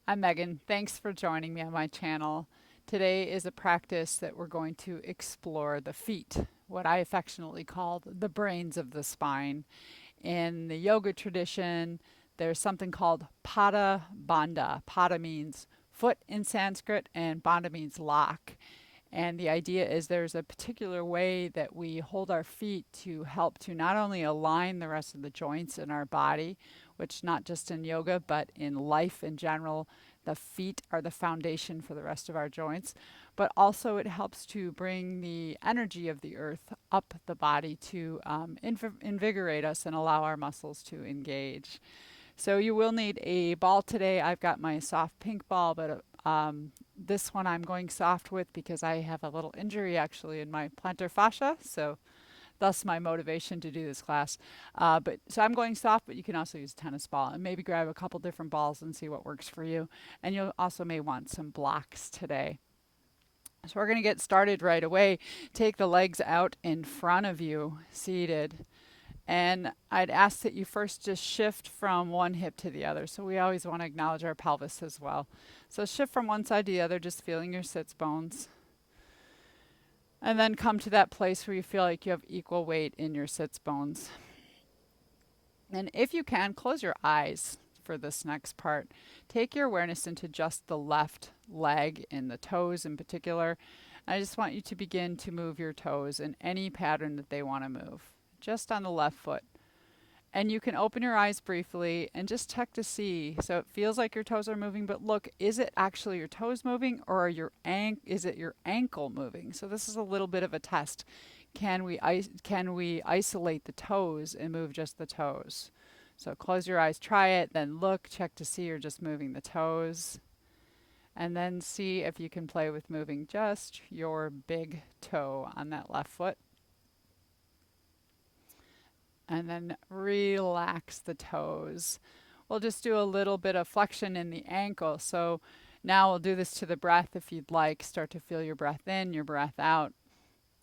I'm Megan. Thanks for joining me on my channel. Today is a practice that we're going to explore the feet, what I affectionately call the brains of the spine. In the yoga tradition, there's something called Pada Bandha. Pada means foot in Sanskrit, and Bandha means lock. And the idea is there's a particular way that we hold our feet to help to not only align the rest of the joints in our body, which not just in yoga, but in life in general, the feet are the foundation for the rest of our joints, but also it helps to bring the energy of the earth up the body to invigorate us and allow our muscles to engage. So you will need a ball today. I've got my soft pink ball, but this one I'm going soft with because I have a little injury actually in my plantar fascia. So thus my motivation to do this class. So I'm going soft, but you can also use a tennis ball and maybe grab a couple different balls and see what works for you. And you'll also may want some blocks today. So we're going to get started right away. Take the legs out in front of you, seated. And I'd ask that you first just shift from one hip to the other. So we always want to acknowledge our pelvis as well. So shift from one side to the other, just feeling your sits bones. And then come to that place where you feel like you have equal weight in your sits bones. And if you can, close your eyes for this next part. Take your awareness into just the left leg and the toes in particular. I just want you to begin to move your toes in any pattern that they want to move, just on the left foot. And you can open your eyes briefly and just check to see. So it feels like your toes are moving, but look, is it actually your toes moving, or are is it your ankle moving? So this is a little bit of a test. Can we isolate the toes and move just the toes? So close your eyes, try it, then look, check to see you're just moving the toes. And then see if you can play with moving just your big toe on that left foot. And then relax the toes. We'll just do a little bit of flexion in the ankle. So now we'll do this to the breath if you'd like. Start to feel your breath in, your breath out.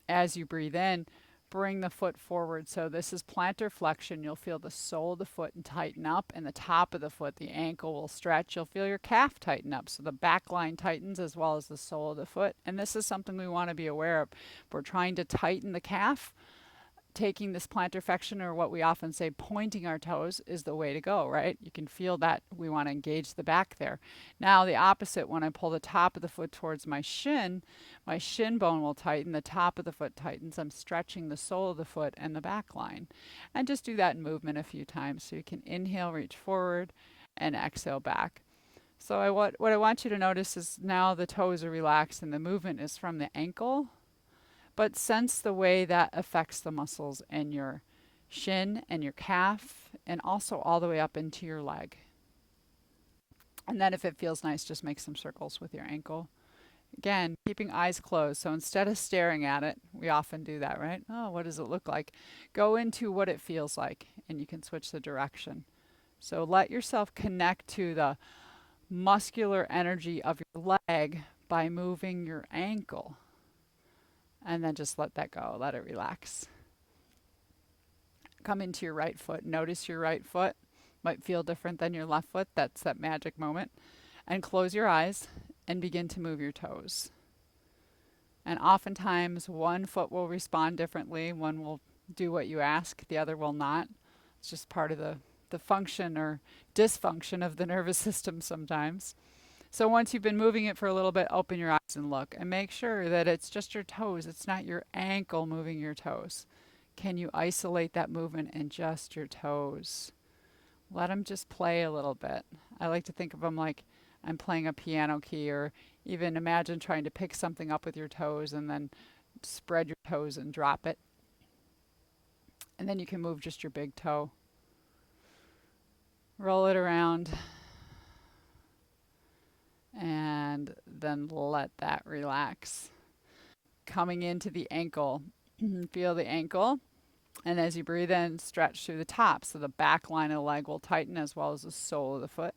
As you breathe in, bring the foot forward. So this is plantar flexion. You'll feel the sole of the foot tighten up, and the top of the foot, the ankle will stretch. You'll feel your calf tighten up. So the back line tightens as well as the sole of the foot. And this is something we want to be aware of. If we're trying to tighten the calf, taking this plantar flexion, or what we often say pointing our toes, is the way to go, right? You can feel that we want to engage the back there. Now the opposite, when I pull the top of the foot towards my shin bone will tighten, the top of the foot tightens. I'm stretching the sole of the foot and the back line. And just do that in movement a few times. So you can inhale, reach forward, and exhale back. So what I want you to notice is now the toes are relaxed and the movement is from the ankle, but sense the way that affects the muscles in your shin and your calf, and also all the way up into your leg. And then if it feels nice, just make some circles with your ankle. Again, keeping eyes closed. So instead of staring at it, we often do that, right? Oh, what does it look like? Go into what it feels like, and you can switch the direction. So let yourself connect to the muscular energy of your leg by moving your ankle. And then just let that go. Let it relax. Come into your right foot. Notice your right foot might feel different than your left foot. That's that magic moment. And close your eyes and begin to move your toes. And oftentimes one foot will respond differently. One will do what you ask. The other will not. It's just part of the function or dysfunction of the nervous system sometimes. So once you've been moving it for a little bit, open your eyes and look. And make sure that it's just your toes. It's not your ankle moving your toes. Can you isolate that movement in just your toes? Let them just play a little bit. I like to think of them like I'm playing a piano key, or even imagine trying to pick something up with your toes and then spread your toes and drop it. And then you can move just your big toe. Roll it around. And then let that relax. Coming into the ankle, feel the ankle. And as you breathe in, stretch through the top. So the back line of the leg will tighten as well as the sole of the foot.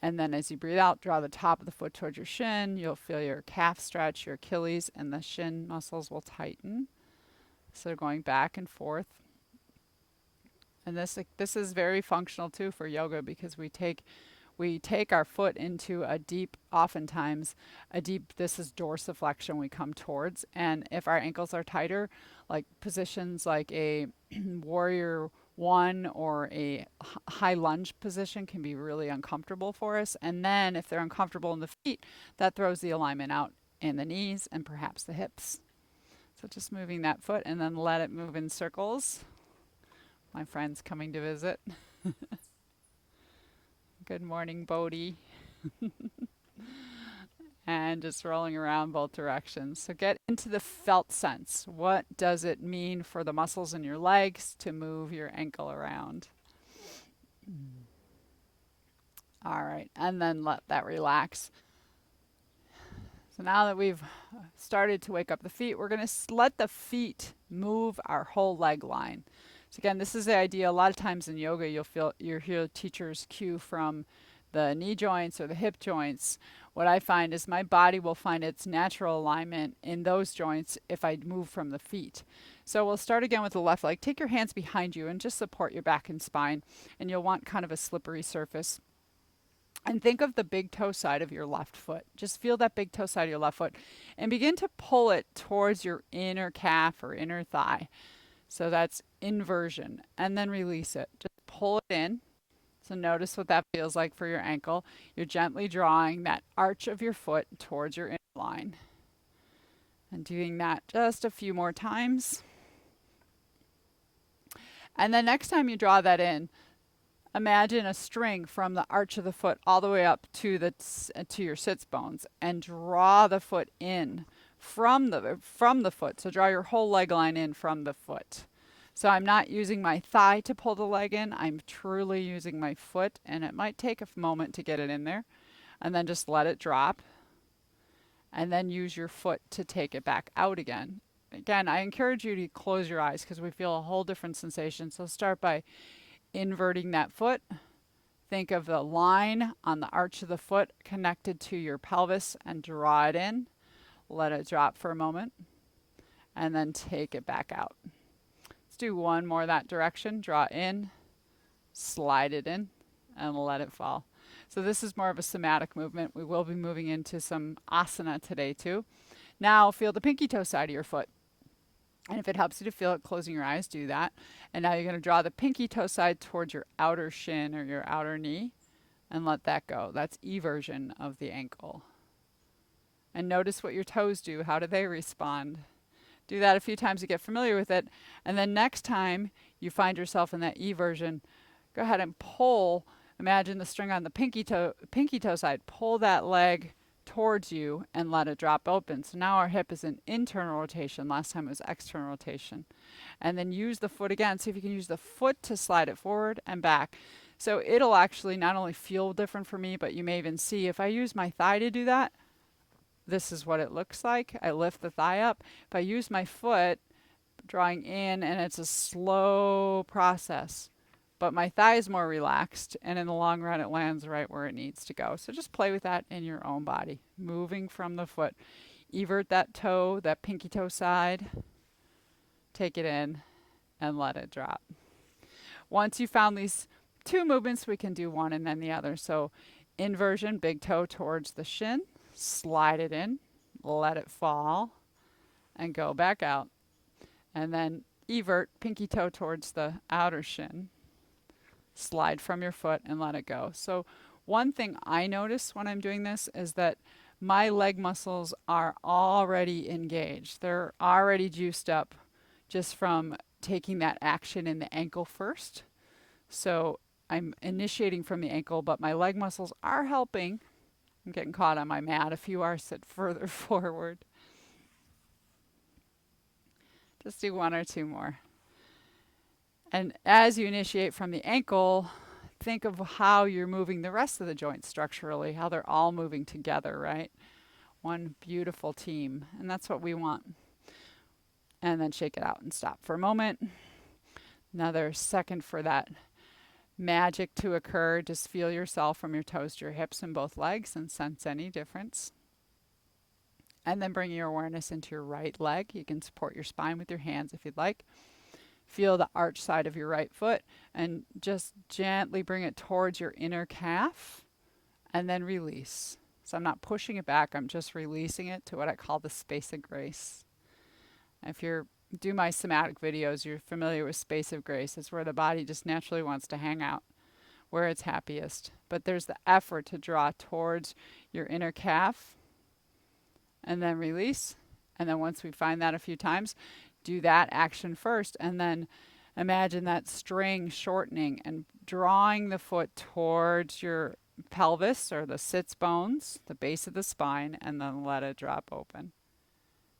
And then as you breathe out, draw the top of the foot towards your shin. You'll feel your calf stretch, your Achilles, and the shin muscles will tighten. So going back and forth. And this is very functional too for yoga, because we take we take our foot into a deep, oftentimes a deep, this is dorsiflexion we come towards. And if our ankles are tighter, like positions like a warrior one or a high lunge position can be really uncomfortable for us. And then if they're uncomfortable in the feet, that throws the alignment out in the knees and perhaps the hips. So just moving that foot and then let it move in circles. My friend's coming to visit. Good morning, Bodhi. And just rolling around both directions. So get into the felt sense. What does it mean for the muscles in your legs to move your ankle around? All right, and then let that relax. So now that we've started to wake up the feet, we're going to let the feet move our whole leg line. So again, this is the idea. A lot of times in yoga, you'll hear teachers cue from the knee joints or the hip joints. What I find is my body will find its natural alignment in those joints if I move from the feet. So we'll start again with the left leg. Take your hands behind you and just support your back and spine. And you'll want kind of a slippery surface. And think of the big toe side of your left foot. Just feel that big toe side of your left foot and begin to pull it towards your inner calf or inner thigh. So that's inversion. And then release it. Just pull it in. So notice what that feels like for your ankle. You're gently drawing that arch of your foot towards your inner line. And doing that just a few more times. And then next time you draw that in, imagine a string from the arch of the foot all the way up to your sits bones, and draw the foot in from the foot. So draw your whole leg line in from the foot. So I'm not using my thigh to pull the leg in. I'm truly using my foot, and it might take a moment to get it in there. And then just let it drop. And then use your foot to take it back out again. Again, I encourage you to close your eyes because we feel a whole different sensation. So start by inverting that foot. Think of the line on the arch of the foot connected to your pelvis and draw it in. Let it drop for a moment and then take it back out. Let's do one more that direction. Draw in, slide it in, and let it fall. So this is more of a somatic movement. We will be moving into some asana today too. Now feel the pinky toe side of your foot. And if it helps you to feel it, closing your eyes, do that. And now you're going to draw the pinky toe side towards your outer shin or your outer knee and let that go. That's eversion of the ankle. And notice what your toes do. How do they respond? Do that a few times to get familiar with it. And then next time you find yourself in that eversion, go ahead and pull. Imagine the string on the pinky toe side. Pull that leg towards you and let it drop open. So now our hip is in internal rotation. Last time it was external rotation. And then use the foot again. See if you can use the foot to slide it forward and back. So it'll actually not only feel different for me, but you may even see if I use my thigh to do that, this is what it looks like. I lift the thigh up. If I use my foot, drawing in, and it's a slow process. But my thigh is more relaxed, and in the long run, it lands right where it needs to go. So just play with that in your own body, moving from the foot. Evert that toe, that pinky toe side. Take it in and let it drop. Once you found these two movements, we can do one and then the other. So inversion, big toe towards the shin. Slide it in, let it fall, and go back out. And then evert, pinky toe towards the outer shin. Slide from your foot and let it go. So one thing I notice when I'm doing this is that my leg muscles are already engaged. They're already juiced up just from taking that action in the ankle first. So I'm initiating from the ankle, but my leg muscles are helping. I'm getting caught on my mat. If you are, sit further forward. Just do one or two more. And as you initiate from the ankle, think of how you're moving the rest of the joints structurally, how they're all moving together, right? One beautiful team. And that's what we want. And then shake it out and stop for a moment. Another second for that magic to occur. Just feel yourself from your toes to your hips in both legs and sense any difference. And then bring your awareness into your right leg. You can support your spine with your hands if you'd like. Feel the arch side of your right foot and just gently bring it towards your inner calf. and then release. So I'm not pushing it back, I'm just releasing it to what I call the space of grace. If you do my somatic videos, you're familiar with space of grace. It's where the body just naturally wants to hang out, where it's happiest. But there's the effort to draw towards your inner calf and then release. And then once we find that a few times, do that action first. And then imagine that string shortening and drawing the foot towards your pelvis or the sits bones, the base of the spine, and then let it drop open.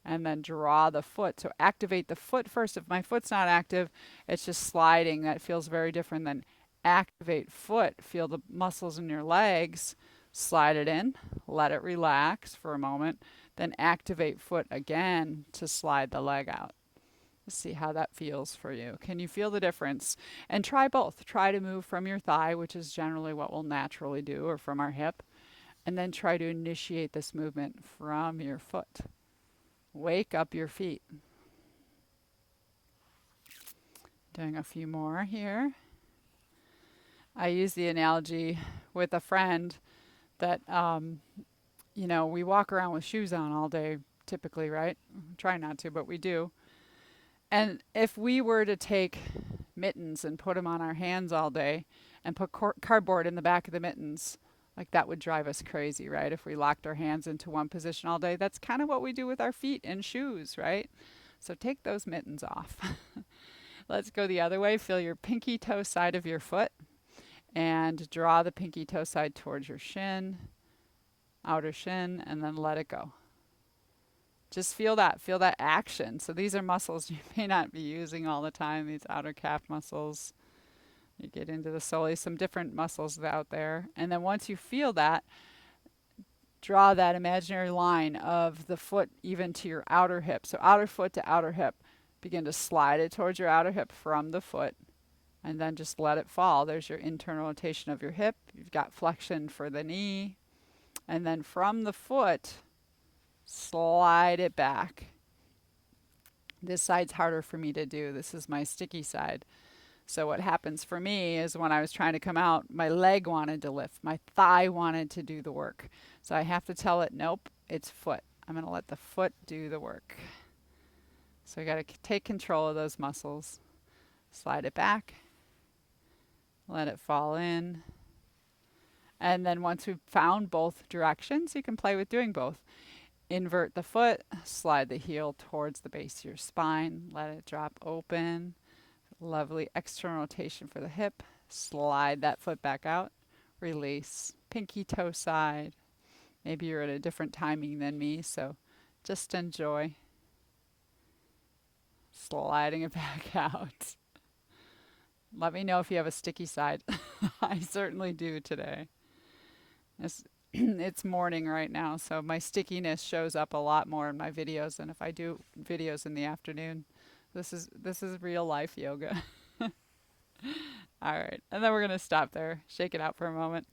And then draw the foot. So activate the foot first. If my foot's not active, it's just sliding. That feels very different than activate foot. Feel the muscles in your legs. Slide it in. Let it relax for a moment. Then activate foot again to slide the leg out. Let's see how that feels for you. Can you feel the difference? And try both. Try to move from your thigh, which is generally what we'll naturally do, or from our hip. And then try to initiate this movement from your foot. Wake up your feet. Doing a few more here. I use the analogy with a friend that, we walk around with shoes on all day, typically, right? Try not to, but we do. And if we were to take mittens and put them on our hands all day and put cardboard in the back of the mittens, like that would drive us crazy, right? If we locked our hands into one position all day, that's kind of what we do with our feet and shoes, right? So take those mittens off. Let's go the other way. Feel your pinky toe side of your foot and draw the pinky toe side towards your shin, outer shin, and then let it go. Just feel that action. So these are muscles you may not be using all the time, these outer calf muscles. You get into the soles, some different muscles out there. And then once you feel that, draw that imaginary line of the foot even to your outer hip. So outer foot to outer hip. Begin to slide it towards your outer hip from the foot. And then just let it fall. There's your internal rotation of your hip. You've got flexion for the knee. And then from the foot, slide it back. This side's harder for me to do. This is my sticky side. So what happens for me is when I was trying to come out, my leg wanted to lift. My thigh wanted to do the work. So I have to tell it, nope, it's foot. I'm going to let the foot do the work. So I got to take control of those muscles. Slide it back. Let it fall in. And then once we've found both directions, you can play with doing both. Invert the foot, slide the heel towards the base of your spine, let it drop open. Lovely external rotation for the hip. Slide that foot back out. Release. Pinky toe side. Maybe you're at a different timing than me, so just enjoy. Sliding it back out. Let me know if you have a sticky side. I certainly do today. It's morning right now, so my stickiness shows up a lot more in my videos than if I do videos in the afternoon. This is real life yoga. All right, and then we're going to stop there, shake it out for a moment.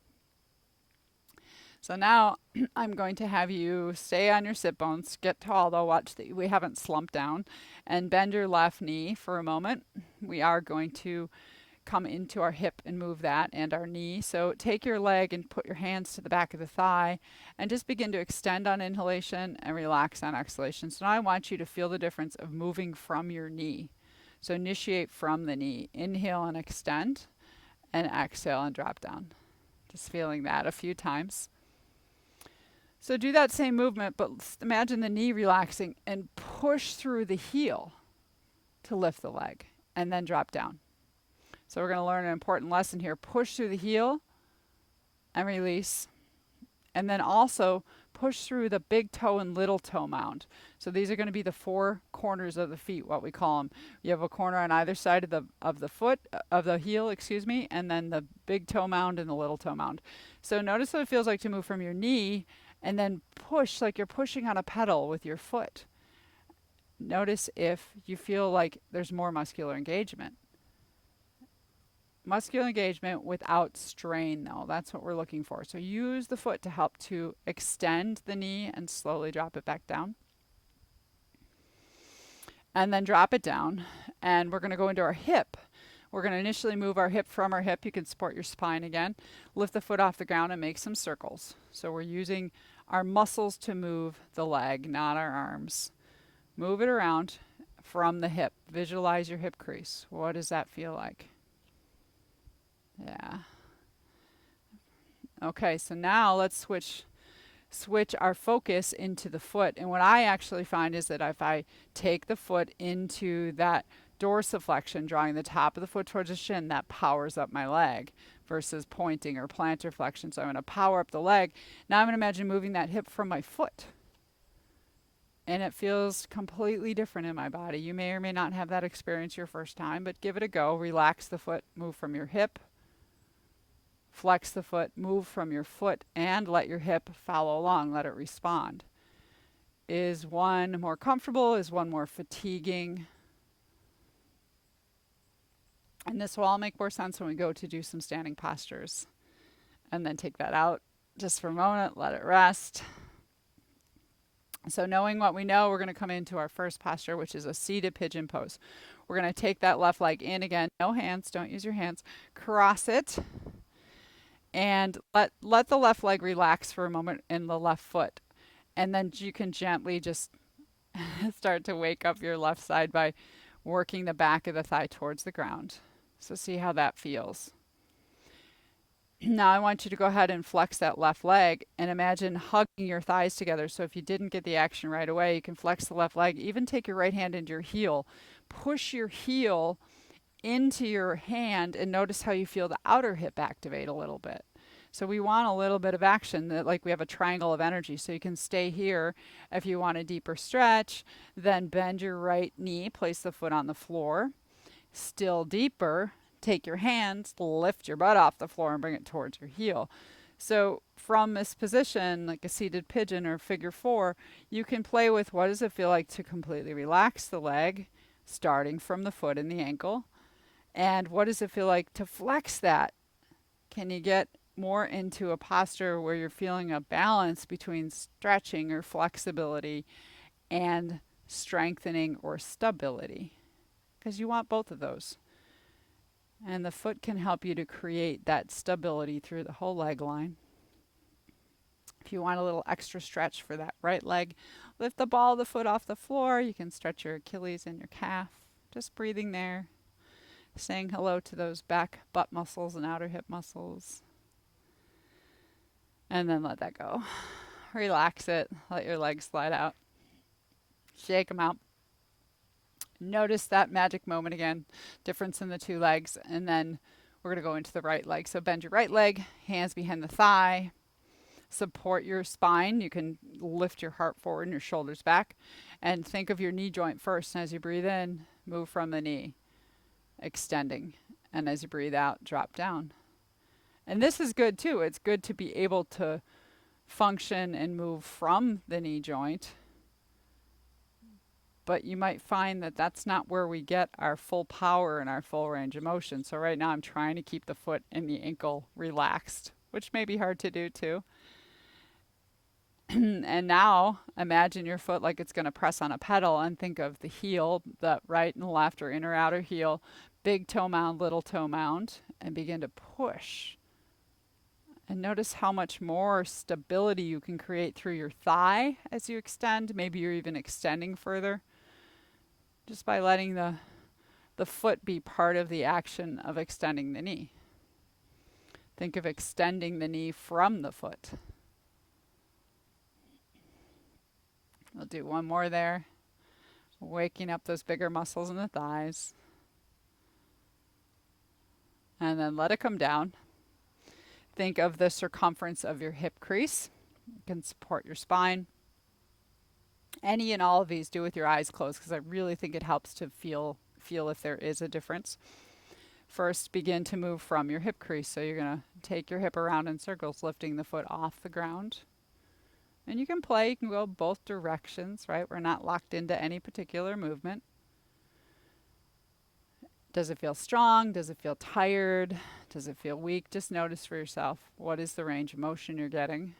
So now I'm going to have you stay on your sit bones, get tall though, watch that we haven't slumped down, and bend your left knee for a moment. We are going to come into our hip and move that and our knee. So take your leg and put your hands to the back of the thigh and just begin to extend on inhalation and relax on exhalation. So now I want you to feel the difference of moving from your knee. So initiate from the knee. Inhale and extend, and exhale and drop down. Just feeling that a few times. So do that same movement, but imagine the knee relaxing and push through the heel to lift the leg and then drop down. So we're going to learn an important lesson here. Push through the heel and release. And then also push through the big toe and little toe mound. So these are going to be the four corners of the feet, what we call them. You have a corner on either side of the heel, and then the big toe mound and the little toe mound. So notice what it feels like to move from your knee and then push like you're pushing on a pedal with your foot. Notice if you feel like there's more muscular engagement. Muscular engagement without strain, though. That's what we're looking for. So use the foot to help to extend the knee and slowly drop it back down. And then drop it down. And we're going to go into our hip, We're going to initially move our hip from our hip. You can support your spine again. Lift the foot off the ground and make some circles. So we're using our muscles to move the leg, not our arms. Move it around from the hip. Visualize your hip crease. What does that feel like? Yeah. Okay, so now let's switch our focus into the foot. And what I actually find is that if I take the foot into that dorsiflexion, drawing the top of the foot towards the shin, that powers up my leg versus pointing or plantar flexion. So I'm going to power up the leg. Now I'm going to imagine moving that hip from my foot. And it feels completely different in my body. You may or may not have that experience your first time, but give it a go. Relax the foot, move from your hip. Flex the foot, move from your foot, and let your hip follow along. Let it respond. Is one more comfortable? Is one more fatiguing? And this will all make more sense when we go to do some standing postures. And then take that out just for a moment, let it rest. So knowing what we know, we're going to come into our first posture, which is a seated pigeon pose. We're going to take that left leg in again. No hands, don't use your hands. Cross it. And let the left leg relax for a moment in the left foot. And then you can gently just start to wake up your left side by working the back of the thigh towards the ground. So see how that feels. Now I want you to go ahead and flex that left leg and imagine hugging your thighs together. So if you didn't get the action right away, you can flex the left leg. Even take your right hand into your heel. Push your heel into your hand and notice how you feel the outer hip activate a little bit. So we want a little bit of action, that like we have a triangle of energy. So you can stay here. If you want a deeper stretch, then bend your right knee, place the foot on the floor. Still deeper, take your hands, lift your butt off the floor and bring it towards your heel. So from this position, like a seated pigeon or figure four, you can play with what does it feel like to completely relax the leg, starting from the foot and the ankle. And what does it feel like to flex that? Can you get more into a posture where you're feeling a balance between stretching or flexibility and strengthening or stability? Because you want both of those. And the foot can help you to create that stability through the whole leg line. If you want a little extra stretch for that right leg, lift the ball of the foot off the floor. You can stretch your Achilles and your calf. Just breathing there. Saying hello to those back butt muscles and outer hip muscles. And then let that go. Relax it. Let your legs slide out. Shake them out. Notice that magic moment again. Difference in the two legs. And then we're going to go into the right leg. So bend your right leg, hands behind the thigh. Support your spine. You can lift your heart forward and your shoulders back. And think of your knee joint first. And as you breathe in, move from the knee, extending. And as you breathe out, drop down. And this is good too. It's good to be able to function and move from the knee joint. But you might find that that's not where we get our full power and our full range of motion. So right now I'm trying to keep the foot and the ankle relaxed, which may be hard to do too. And now imagine your foot like it's going to press on a pedal, and think of the heel, the right and left or inner outer heel, big toe mound, little toe mound, and begin to push. And notice how much more stability you can create through your thigh as you extend. Maybe you're even extending further just by letting the foot be part of the action of extending the knee. Think of extending the knee from the foot. We'll do one more there. Waking up those bigger muscles in the thighs. And then let it come down. Think of the circumference of your hip crease. You can support your spine. Any and all of these do with your eyes closed, because I really think it helps to feel if there is a difference. First, begin to move from your hip crease. So you're going to take your hip around in circles, lifting the foot off the ground. And you can play. You can go both directions, right? We're not locked into any particular movement. Does it feel strong? Does it feel tired? Does it feel weak? Just notice for yourself, what is the range of motion you're getting?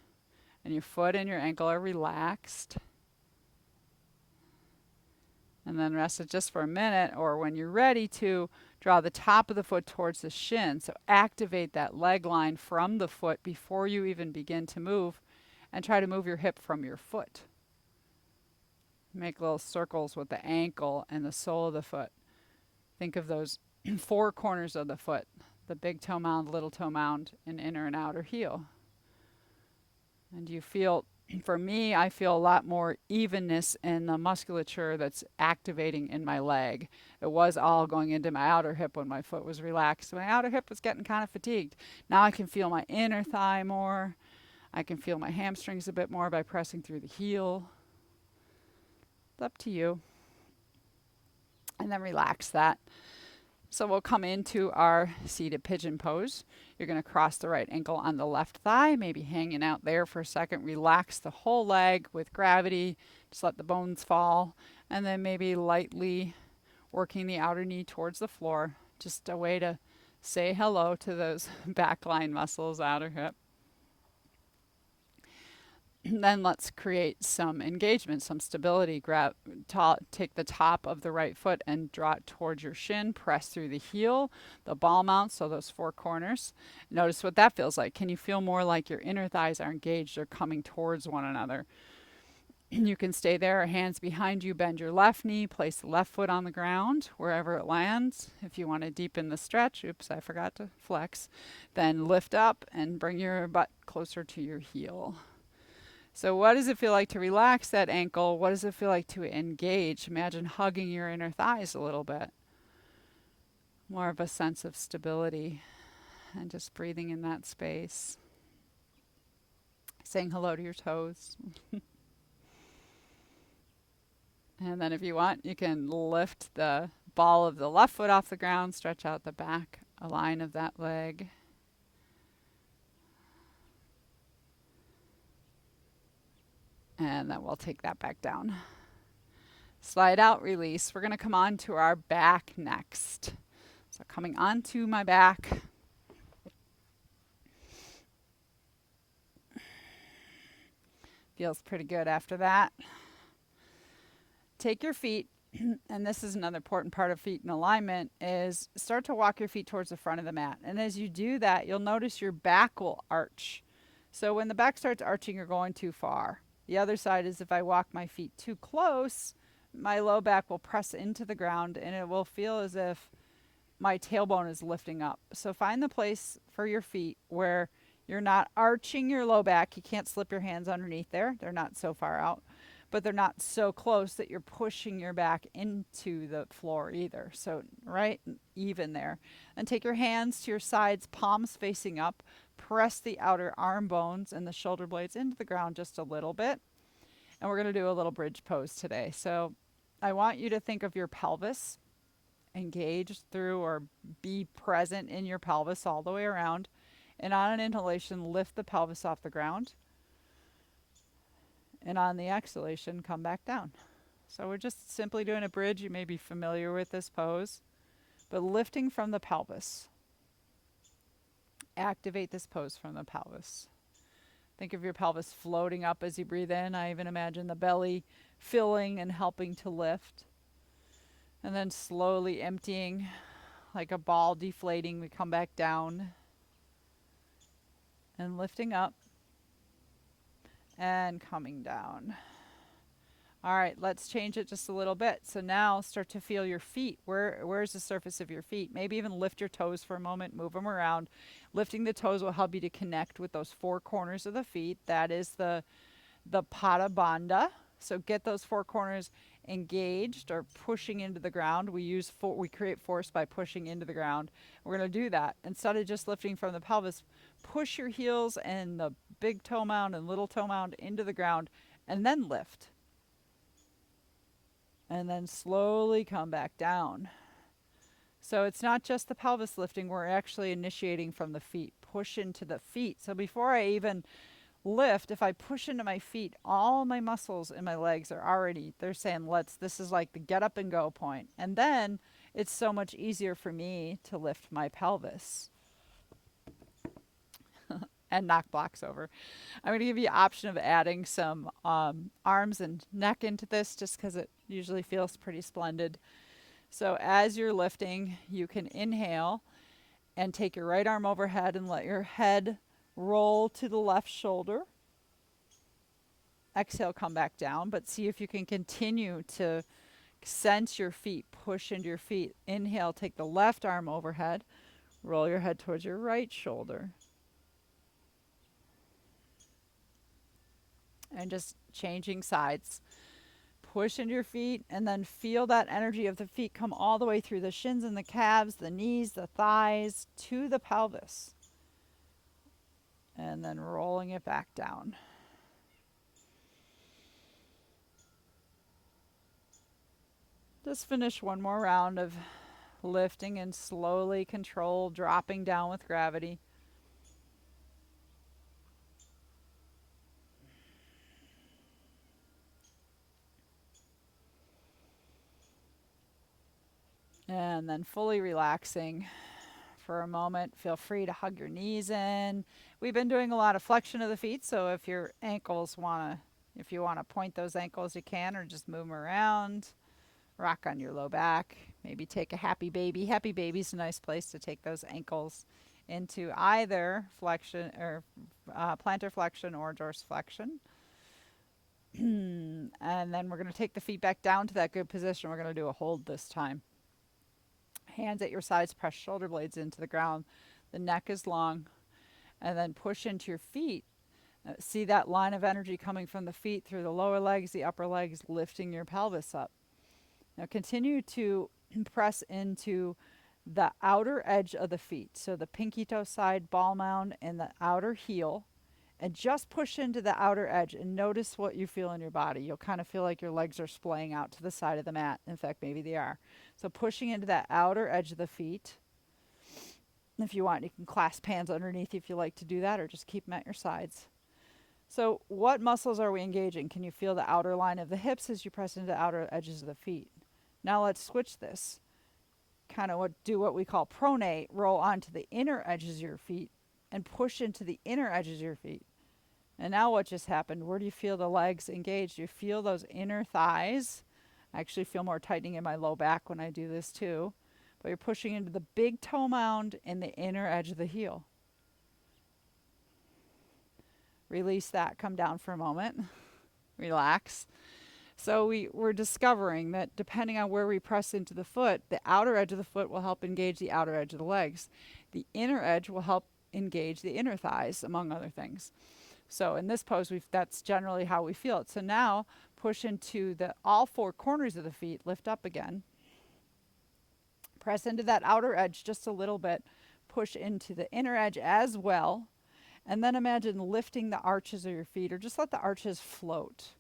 And your foot and your ankle are relaxed. And then rest it just for a minute, or when you're ready to, draw the top of the foot towards the shin. So activate that leg line from the foot before you even begin to move, and try to move your hip from your foot. Make little circles with the ankle and the sole of the foot. Think of those four corners of the foot, the big toe mound, little toe mound, and inner and outer heel. And you feel, for me, I feel a lot more evenness in the musculature that's activating in my leg. It was all going into my outer hip when my foot was relaxed. My outer hip was getting kind of fatigued. Now I can feel my inner thigh more. I can feel my hamstrings a bit more by pressing through the heel. It's up to you. And then relax that. So we'll come into our seated pigeon pose. You're going to cross the right ankle on the left thigh, maybe hanging out there for a second. Relax the whole leg with gravity. Just let the bones fall. And then maybe lightly working the outer knee towards the floor. Just a way to say hello to those backline muscles, outer hip. Then let's create some engagement, some stability. Take the top of the right foot and draw it towards your shin. Press through the heel, the ball mount, so those four corners. Notice what that feels like. Can you feel more like your inner thighs are engaged or coming towards one another? You can stay there, hands behind you, bend your left knee, place the left foot on the ground, wherever it lands. If you want to deepen the stretch, oops, I forgot to flex, then lift up and bring your butt closer to your heel. So what does it feel like to relax that ankle? What does it feel like to engage? Imagine hugging your inner thighs a little bit. More of a sense of stability and just breathing in that space. Saying hello to your toes. And then if you want, you can lift the ball of the left foot off the ground, stretch out the back, a line of that leg. And then we'll take that back down. Slide out, release. We're going to come on to our back next. So coming onto my back. Feels pretty good after that. Take your feet, and this is another important part of feet in alignment, is start to walk your feet towards the front of the mat. And as you do that, you'll notice your back will arch. So when the back starts arching, you're going too far. The other side is if I walk my feet too close, my low back will press into the ground and it will feel as if my tailbone is lifting up. So find the place for your feet where you're not arching your low back. You can't slip your hands underneath there. They're not so far out, but they're not so close that you're pushing your back into the floor either. So right even there. And take your hands to your sides, palms facing up. Press the outer arm bones and the shoulder blades into the ground just a little bit. And we're going to do a little bridge pose today. So I want you to think of your pelvis, engage through or be present in your pelvis all the way around. And on an inhalation, lift the pelvis off the ground. And on the exhalation, come back down. So we're just simply doing a bridge. You may be familiar with this pose, but lifting from the pelvis. Activate this pose from the pelvis. Think of your pelvis floating up as you breathe in. I even imagine the belly filling and helping to lift. And then slowly emptying, like a ball deflating. We come back down and lifting up and coming down. All right, let's change it just a little bit. So now start to feel your feet. Where's the surface of your feet? Maybe even lift your toes for a moment, move them around. Lifting the toes will help you to connect with those four corners of the feet. That is the Baddha Bandha. So get those four corners engaged or pushing into the ground. We create force by pushing into the ground. We're going to do that. Instead of just lifting from the pelvis, push your heels and the big toe mound and little toe mound into the ground and then lift. And then slowly come back down. So it's not just the pelvis lifting, we're actually initiating from the feet. Push into the feet. So before I even lift, if I push into my feet, all my muscles in my legs are already, they're saying, this is like the get up and go point. And then it's so much easier for me to lift my pelvis. And knock blocks over. I'm going to give you the option of adding some arms and neck into this just because it usually feels pretty splendid. So as you're lifting, you can inhale and take your right arm overhead and let your head roll to the left shoulder. Exhale, come back down, but see if you can continue to sense your feet, push into your feet. Inhale, take the left arm overhead, roll your head towards your right shoulder. And just changing sides. Push into your feet and then feel that energy of the feet come all the way through the shins and the calves, the knees, the thighs, to the pelvis. And then rolling it back down. Just finish one more round of lifting and slowly control, dropping down with gravity. And then fully relaxing for a moment. Feel free to hug your knees in. We've been doing a lot of flexion of the feet, so if your ankles if you want to point those ankles, you can, or just move them around. Rock on your low back. Maybe take a happy baby. Happy baby's a nice place to take those ankles into either flexion or plantar flexion or dorsiflexion. And then we're going to take the feet back down to that good position. We're going to do a hold this time. Hands at your sides, press shoulder blades into the ground. The neck is long. And then push into your feet. See that line of energy coming from the feet through the lower legs, the upper legs, lifting your pelvis up. Now continue to press into the outer edge of the feet. So the pinky toe side, ball mound, and the outer heel. And just push into the outer edge and notice what you feel in your body. You'll kind of feel like your legs are splaying out to the side of the mat. In fact, maybe they are. So pushing into that outer edge of the feet. And if you want, you can clasp hands underneath if you like to do that, or just keep them at your sides. So what muscles are we engaging? Can you feel the outer line of the hips as you press into the outer edges of the feet? Now let's switch this. Kind of do what we call pronate. Roll onto the inner edges of your feet and push into the inner edges of your feet. And now what just happened? Where do you feel the legs engaged? You feel those inner thighs. I actually feel more tightening in my low back when I do this too. But you're pushing into the big toe mound and the inner edge of the heel. Release that. Come down for a moment. Relax. So we're discovering that depending on where we press into the foot, the outer edge of the foot will help engage the outer edge of the legs. The inner edge will help engage the inner thighs, among other things. So in this pose, that's generally how we feel it. So now push into all four corners of the feet, lift up again. Press into that outer edge just a little bit. Push into the inner edge as well. And then imagine lifting the arches of your feet, or just let the arches float.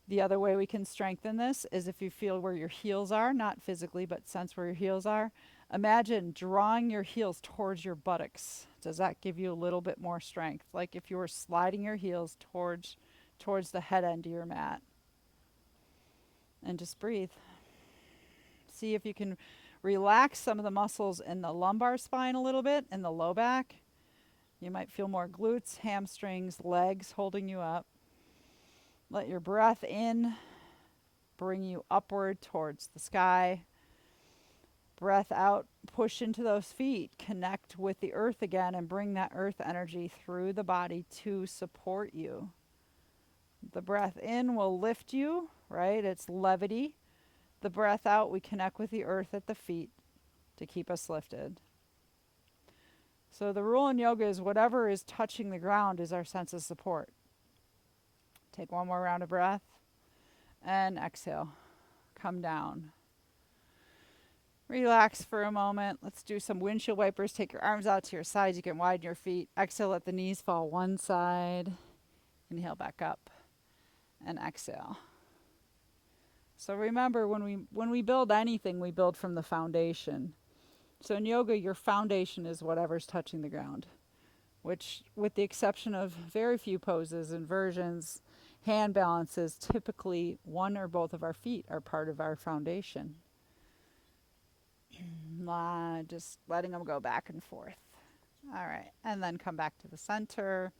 The other way we can strengthen this is if you feel where your heels are, not physically, but sense where your heels are. Imagine drawing your heels towards your buttocks. Does that give you a little bit more strength? Like if you were sliding your heels towards the head end of your mat. And just breathe. See if you can relax some of the muscles in the lumbar spine a little bit, in the low back. You might feel more glutes, hamstrings, legs holding you up. Let your breath in bring you upward towards the sky. Breath out, push into those feet, connect with the earth again, and bring that earth energy through the body to support you. The breath in will lift you, right? It's levity. The breath out, we connect with the earth at the feet to keep us lifted. So the rule in yoga is whatever is touching the ground is our sense of support. Take one more round of breath and exhale. Come down. Relax for a moment. Let's do some windshield wipers. Take your arms out to your sides. You can widen your feet. Exhale, let the knees fall one side. Inhale back up and exhale. So remember, when we build anything, we build from the foundation. So in yoga, your foundation is whatever's touching the ground, which, with the exception of very few poses, inversions, hand balances, typically one or both of our feet are part of our foundation. Just letting them go back and forth. All right, and then come back to the center.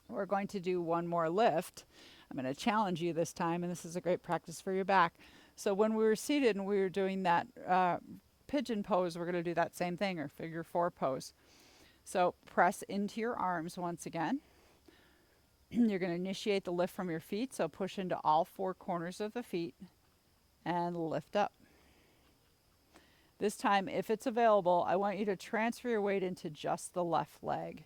We're going to do one more lift. I'm going to challenge you this time, and this is a great practice for your back. So when we were seated and we were doing that pigeon pose, we're going to do that same thing, or figure four pose. So press into your arms once again. You're going to initiate the lift from your feet, so push into all four corners of the feet and lift up. This time, if it's available, I want you to transfer your weight into just the left leg.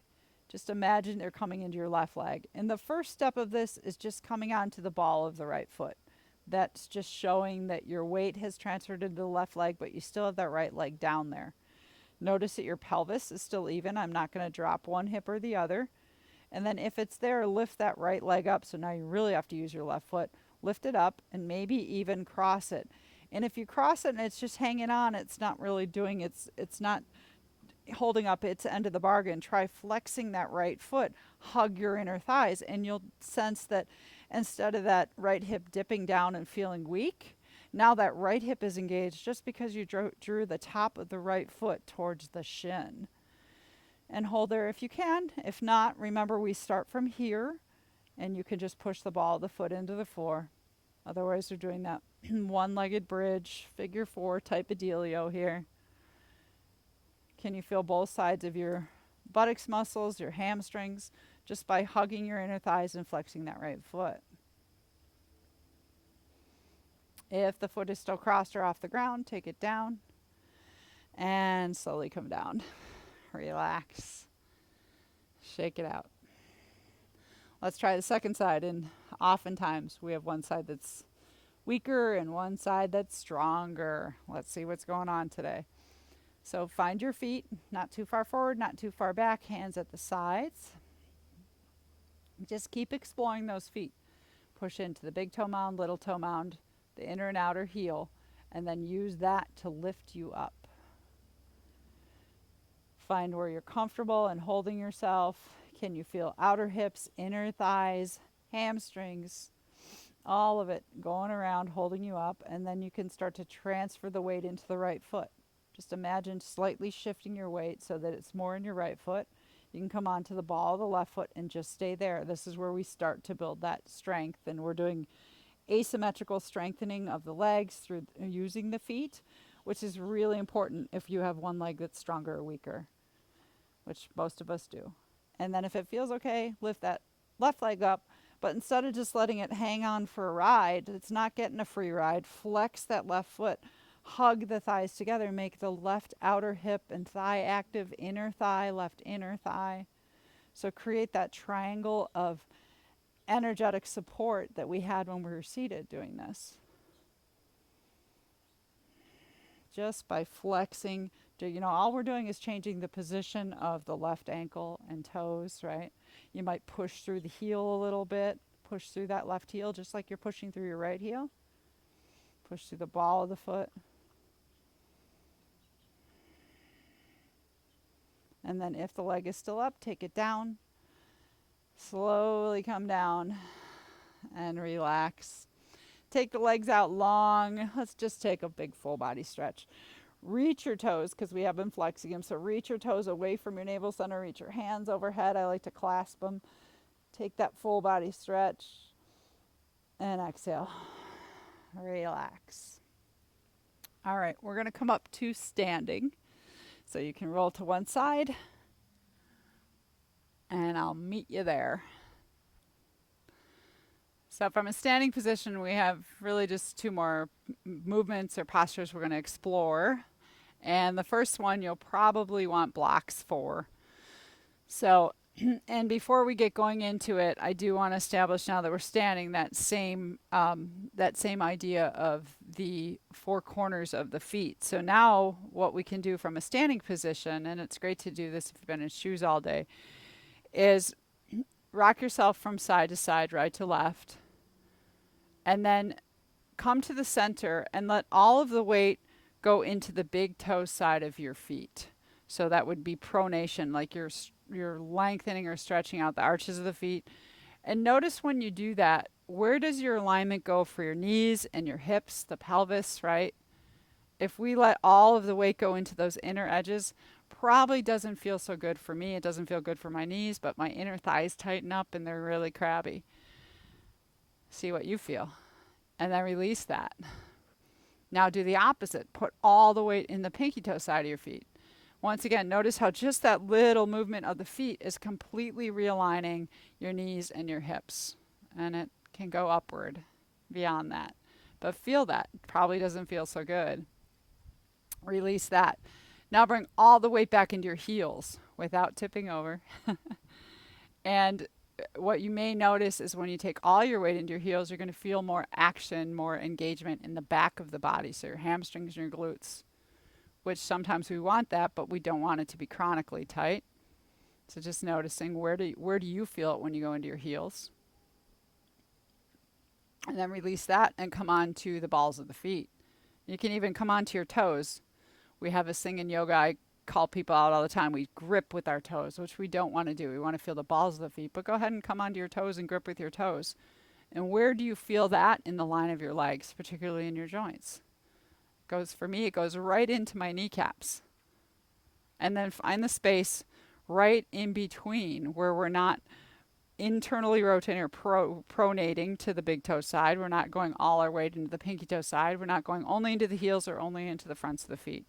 Just imagine they're coming into your left leg. And the first step of this is just coming onto the ball of the right foot. That's just showing that your weight has transferred into the left leg, but you still have that right leg down there. Notice that your pelvis is still even. I'm not going to drop one hip or the other. And then if it's there, lift that right leg up. So now you really have to use your left foot. Lift it up and maybe even cross it. And if you cross it and it's just hanging on, it's not really doing, it's not holding up its end of the bargain. Try flexing that right foot, hug your inner thighs, and you'll sense that instead of that right hip dipping down and feeling weak, now that right hip is engaged just because you drew the top of the right foot towards the shin. And hold there if you can. If not, remember we start from here and you can just push the ball of the foot into the floor. Otherwise, we're doing that one-legged bridge, figure four type of dealio here. Can you feel both sides of your buttocks muscles, your hamstrings, just by hugging your inner thighs and flexing that right foot? If the foot is still crossed or off the ground, take it down and slowly come down. Relax. Shake it out. Let's try the second side, and oftentimes we have one side that's weaker and one side that's stronger. Let's see what's going on today. So find your feet, not too far forward, not too far back, hands at the sides. Just keep exploring those feet. Push into the big toe mound, little toe mound, the inner and outer heel, and then use that to lift you up. Find where you're comfortable and holding yourself. Can you feel outer hips, inner thighs, hamstrings, all of it going around, holding you up, and then you can start to transfer the weight into the right foot. Just imagine slightly shifting your weight so that it's more in your right foot. You can come onto the ball of the left foot and just stay there. This is where we start to build that strength, and we're doing asymmetrical strengthening of the legs through using the feet, which is really important if you have one leg that's stronger or weaker, which most of us do. And then if it feels okay, lift that left leg up, but instead of just letting it hang on for a ride, it's not getting a free ride. Flex that left foot, hug the thighs together, make the left outer hip and thigh active, inner thigh, left inner thigh. So create that triangle of energetic support that we had when we were seated doing this. Just by flexing, all we're doing is changing the position of the left ankle and toes, right? You might push through the heel a little bit, push through that left heel just like you're pushing through your right heel. Push through the ball of the foot. And then if the leg is still up, take it down. Slowly come down and relax. Take the legs out long. Let's just take a big full body stretch. Reach your toes, because we have been flexing them. So reach your toes away from your navel center. Reach your hands overhead. I like to clasp them. Take that full body stretch. And exhale. Relax. All right, we're going to come up to standing. So you can roll to one side. And I'll meet you there. So from a standing position, we have really just two more movements or postures we're going to explore. And the first one you'll probably want blocks for. So, and before we get going into it, I do want to establish now that we're standing that same idea of the four corners of the feet. So now what we can do from a standing position, and it's great to do this if you've been in shoes all day, is rock yourself from side to side, right to left, and then come to the center and let all of the weight go into the big toe side of your feet. So that would be pronation, like you're lengthening or stretching out the arches of the feet. And notice when you do that, where does your alignment go for your knees and your hips, the pelvis, right? If we let all of the weight go into those inner edges, probably doesn't feel so good for me. It doesn't feel good for my knees, but my inner thighs tighten up and they're really crabby. See what you feel. And then release that. Now do the opposite. Put all the weight in the pinky toe side of your feet. Once again, notice how just that little movement of the feet is completely realigning your knees and your hips. And it can go upward beyond that. But feel that. Probably doesn't feel so good. Release that. Now bring all the weight back into your heels without tipping over. And what you may notice is when you take all your weight into your heels, you're going to feel more action, more engagement in the back of the body. So your hamstrings and your glutes, which sometimes we want that, but we don't want it to be chronically tight. So just noticing where do you feel it when you go into your heels. And then release that and come on to the balls of the feet. You can even come onto your toes. We have this thing in yoga, I call people out all the time. We grip with our toes, which we don't want to do. We want to feel the balls of the feet, but go ahead and come onto your toes and grip with your toes. And where do you feel that in the line of your legs, particularly in your joints? For me, it goes right into my kneecaps. And then find the space right in between where we're not internally rotating or pronating to the big toe side. We're not going all our weight into the pinky toe side. We're not going only into the heels or only into the fronts of the feet.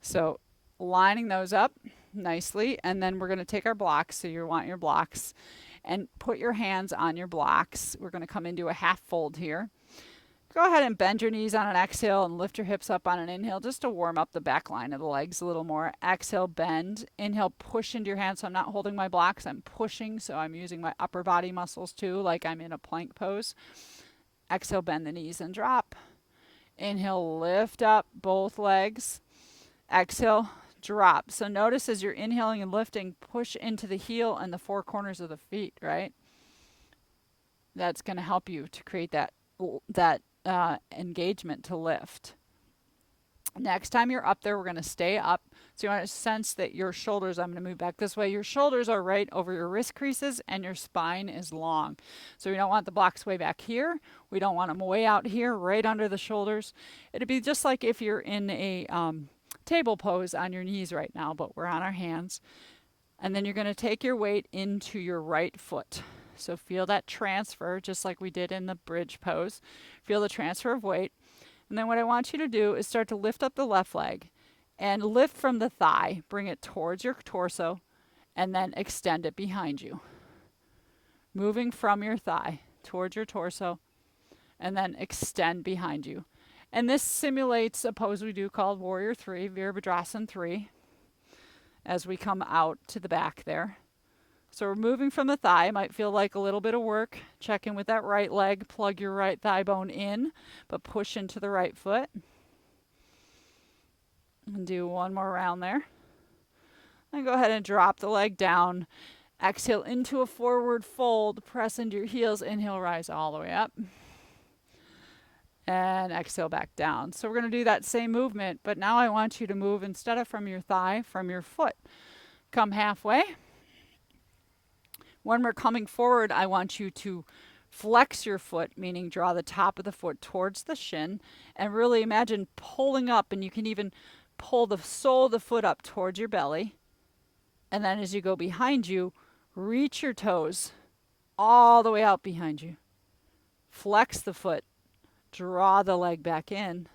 So lining those up nicely, and then we're going to take our blocks. So you want your blocks and put your hands on your blocks. We're going to come into a half fold here. Go ahead and bend your knees on an exhale and lift your hips up on an inhale just to warm up the back line of the legs a little more. Exhale, bend. Inhale, push into your hands. So I'm not holding my blocks, I'm pushing. So I'm using my upper body muscles too, like I'm in a plank pose. Exhale, bend the knees and drop. Inhale, lift up both legs. Exhale, drop. So notice as you're inhaling and lifting, push into the heel and the four corners of the feet, right? That's going to help you to create that engagement to lift. Next time you're up there, we're going to stay up. So you want to sense that your shoulders, I'm going to move back this way, your shoulders are right over your wrist creases and your spine is long. So we don't want the blocks way back here. We don't want them way out here, right under the shoulders. It'd be just like if you're in a table pose on your knees right now, but we're on our hands. And then you're going to take your weight into your right foot. So feel that transfer, just like we did in the bridge pose. Feel the transfer of weight. And then what I want you to do is start to lift up the left leg and lift from the thigh. Bring it towards your torso and then extend it behind you. Moving from your thigh towards your torso and then extend behind you. And this simulates a pose we do called Warrior 3, Virabhadrasana 3, as we come out to the back there. So we're moving from the thigh. It might feel like a little bit of work. Check in with that right leg. Plug your right thigh bone in, but push into the right foot. And do one more round there. Then go ahead and drop the leg down. Exhale into a forward fold. Press into your heels. Inhale, rise all the way up. And exhale back down. So we're going to do that same movement, but now I want you to move instead of from your thigh, from your foot. Come halfway. When we're coming forward, I want you to flex your foot, meaning draw the top of the foot towards the shin, and really imagine pulling up, and you can even pull the sole of the foot up towards your belly. And then as you go behind you, reach your toes all the way out behind you. Flex the foot, draw the leg back in,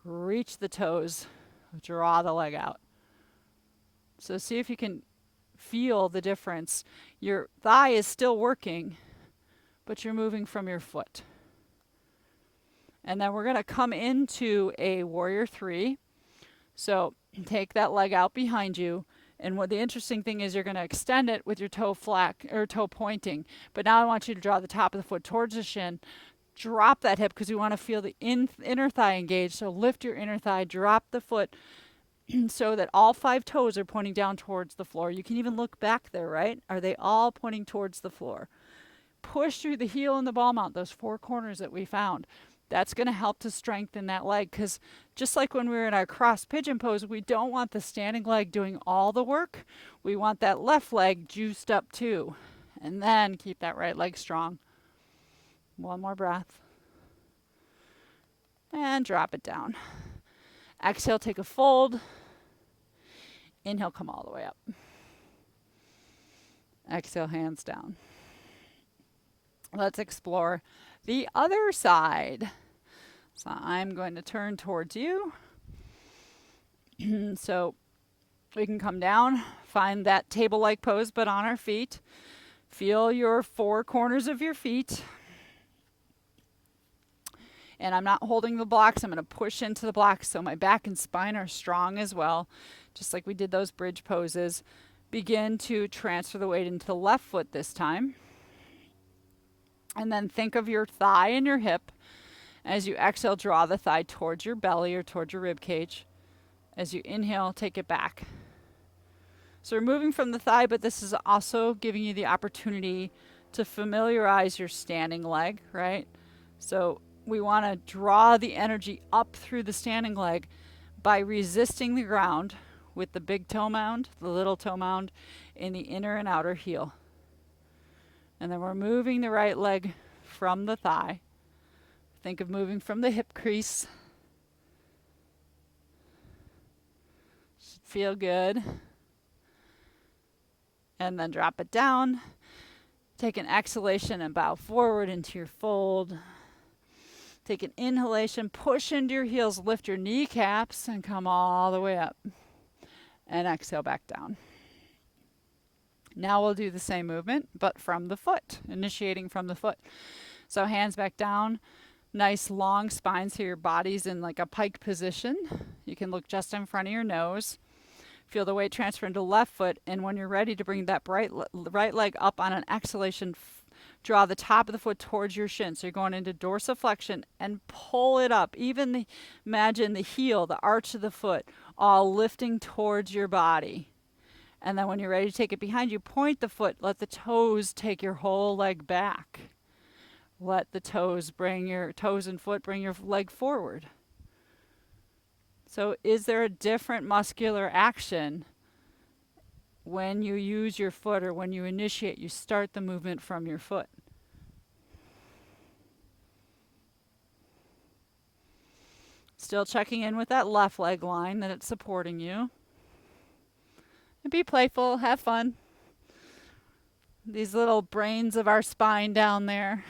reach the toes, draw the leg out. So see if you can feel the difference. Your thigh is still working, but you're moving from your foot. And then we're going to come into a Warrior 3. So take that leg out behind you. And what the interesting thing is, you're going to extend it with your toe toe pointing. But now I want you to draw the top of the foot towards the shin. Drop that hip because we want to feel the inner thigh engaged. So lift your inner thigh, drop the foot so that all 5 toes are pointing down towards the floor. You can even look back there, right? Are they all pointing towards the floor? Push through the heel and the ball mount, those 4 corners that we found. That's going to help to strengthen that leg, because just like when we were in our cross pigeon pose, we don't want the standing leg doing all the work. We want that left leg juiced up too. And then keep that right leg strong. One more breath. And drop it down. Exhale, take a fold. Inhale, come all the way up. Exhale, hands down. Let's explore the other side. So I'm going to turn towards you. So we can come down, find that table-like pose, but on our feet. Feel your four corners of your feet. And I'm not holding the blocks. I'm going to push into the blocks so my back and spine are strong as well, just like we did those bridge poses. Begin to transfer the weight into the left foot this time. And then think of your thigh and your hip. As you exhale, draw the thigh towards your belly or towards your rib cage. As you inhale, take it back. So we're moving from the thigh, but this is also giving you the opportunity to familiarize your standing leg, right? So we want to draw the energy up through the standing leg by resisting the ground with the big toe mound, the little toe mound, in the inner and outer heel. And then we're moving the right leg from the thigh. Think of moving from the hip crease. Should feel good. And then drop it down. Take an exhalation and bow forward into your fold. Take an inhalation, push into your heels, lift your kneecaps, and come all the way up. And exhale back down. Now we'll do the same movement, but from the foot, initiating from the foot. So hands back down, nice long spine so your body's in like a pike position. You can look just in front of your nose. Feel the weight transfer into left foot, and when you're ready to bring that right leg up on an exhalation, draw the top of the foot towards your shin. So you're going into dorsiflexion and pull it up. Imagine the heel, the arch of the foot, all lifting towards your body. And then when you're ready to take it behind you, point the foot. Let the toes take your whole leg back. Let the toes and foot bring your leg forward. So is there a different muscular action when you use your foot, or when you initiate, you start the movement from your foot? Still checking in with that left leg line that it's supporting you. And be playful, have fun. These little brains of our spine down there.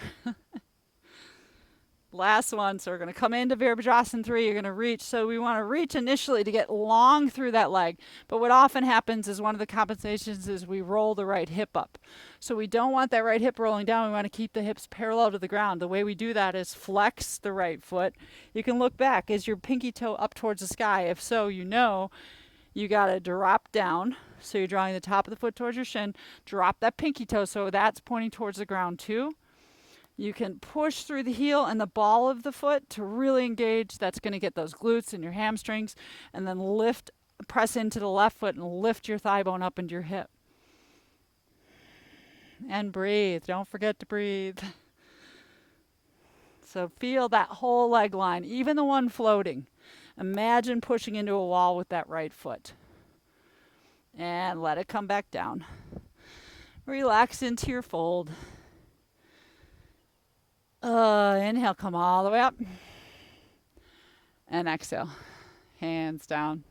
Last one, so we're going to come into Virabhadrasana 3, you're going to reach. So we want to reach initially to get long through that leg. But what often happens is one of the compensations is we roll the right hip up. So we don't want that right hip rolling down. We want to keep the hips parallel to the ground. The way we do that is flex the right foot. You can look back. Is your pinky toe up towards the sky? If so, you know you got to drop down. So you're drawing the top of the foot towards your shin. Drop that pinky toe so that's pointing towards the ground too. You can push through the heel and the ball of the foot to really engage. That's going to get those glutes and your hamstrings. And then press into the left foot and lift your thigh bone up into your hip. And breathe. Don't forget to breathe. So feel that whole leg line, even the one floating. Imagine pushing into a wall with that right foot. And let it come back down. Relax into your fold. Inhale, come all the way up. And exhale, hands down.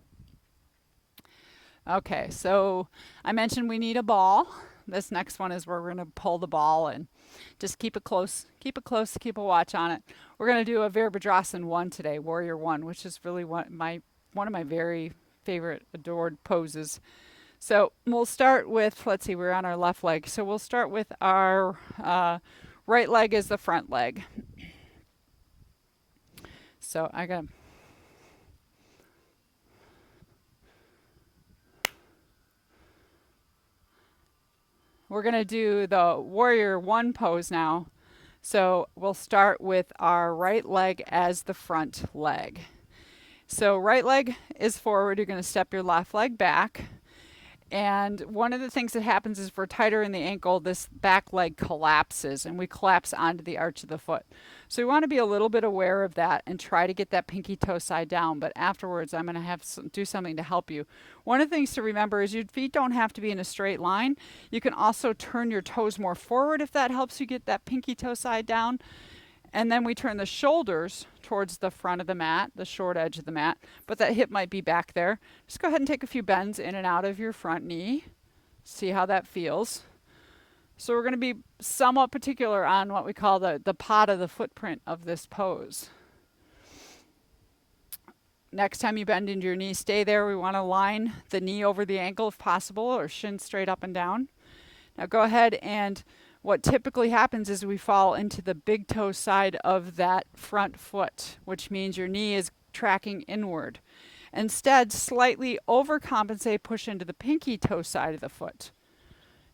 Okay, so I mentioned we need a ball. This next one is where we're going to pull the ball and just keep it close, keep a watch on it. We're going to do a Virabhadrasana 1 today, Warrior 1, which is really one of my very favorite adored poses. So we'll start with, let's see, we're on our left leg. So we'll start with our right leg is the front leg. So we're going to do the Warrior 1 pose now. So we'll start with our right leg as the front leg. So right leg is forward. You're going to step your left leg back. And one of the things that happens is if we're tighter in the ankle, this back leg collapses and we collapse onto the arch of the foot. So we want to be a little bit aware of that and try to get that pinky toe side down. But afterwards, I'm going to do something to help you. One of the things to remember is your feet don't have to be in a straight line. You can also turn your toes more forward if that helps you get that pinky toe side down. And then we turn the shoulders towards the front of the mat, the short edge of the mat, but that hip might be back there. Just go ahead and take a few bends in and out of your front knee. See how that feels. So we're going to be somewhat particular on what we call the Baddha, the footprint of this pose. Next time you bend into your knee, stay there. We want to line the knee over the ankle if possible, or shin straight up and down. Now go ahead, and what typically happens is we fall into the big toe side of that front foot, which means your knee is tracking inward. Instead, slightly overcompensate, push into the pinky toe side of the foot.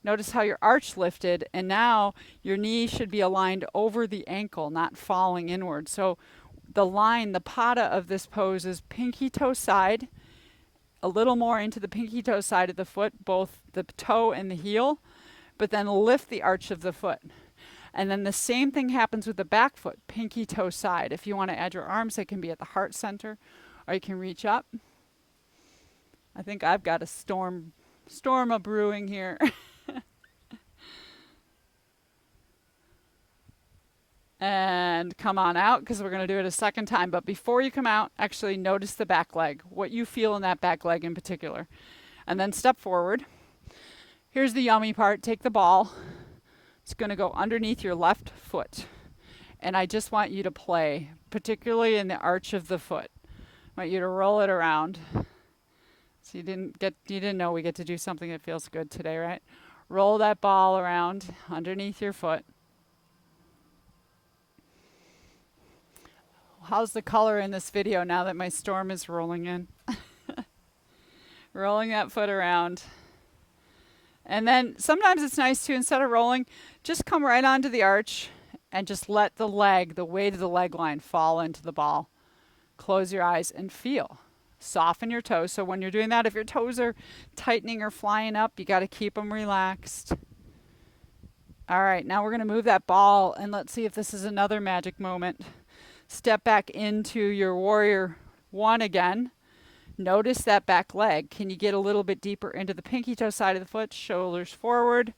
Notice how your arch lifted, and now your knee should be aligned over the ankle, not falling inward. So the line, the Baddha of this pose is pinky toe side, a little more into the pinky toe side of the foot, both the toe and the heel, but then lift the arch of the foot. And then the same thing happens with the back foot, pinky toe side. If you want to add your arms, they can be at the heart center, or you can reach up. I think I've got a storm a brewing here. And come on out, because we're going to do it a second time. But before you come out, actually notice the back leg, what you feel in that back leg in particular. And then step forward. Here's the yummy part. Take the ball. It's going to go underneath your left foot. And I just want you to play, particularly in the arch of the foot. I want you to roll it around. So you didn't know we get to do something that feels good today, right? Roll that ball around underneath your foot. How's the color in this video now that my storm is rolling in? Rolling that foot around. And then sometimes it's nice to, instead of rolling, just come right onto the arch and just let the leg, the weight of the leg line fall into the ball. Close your eyes and feel. Soften your toes. So when you're doing that, if your toes are tightening or flying up, you got to keep them relaxed. All right, now we're going to move that ball, and let's see if this is another magic moment. Step back into your warrior one again. Notice that back leg. Can you get a little bit deeper into the pinky toe side of the foot? Shoulders forward.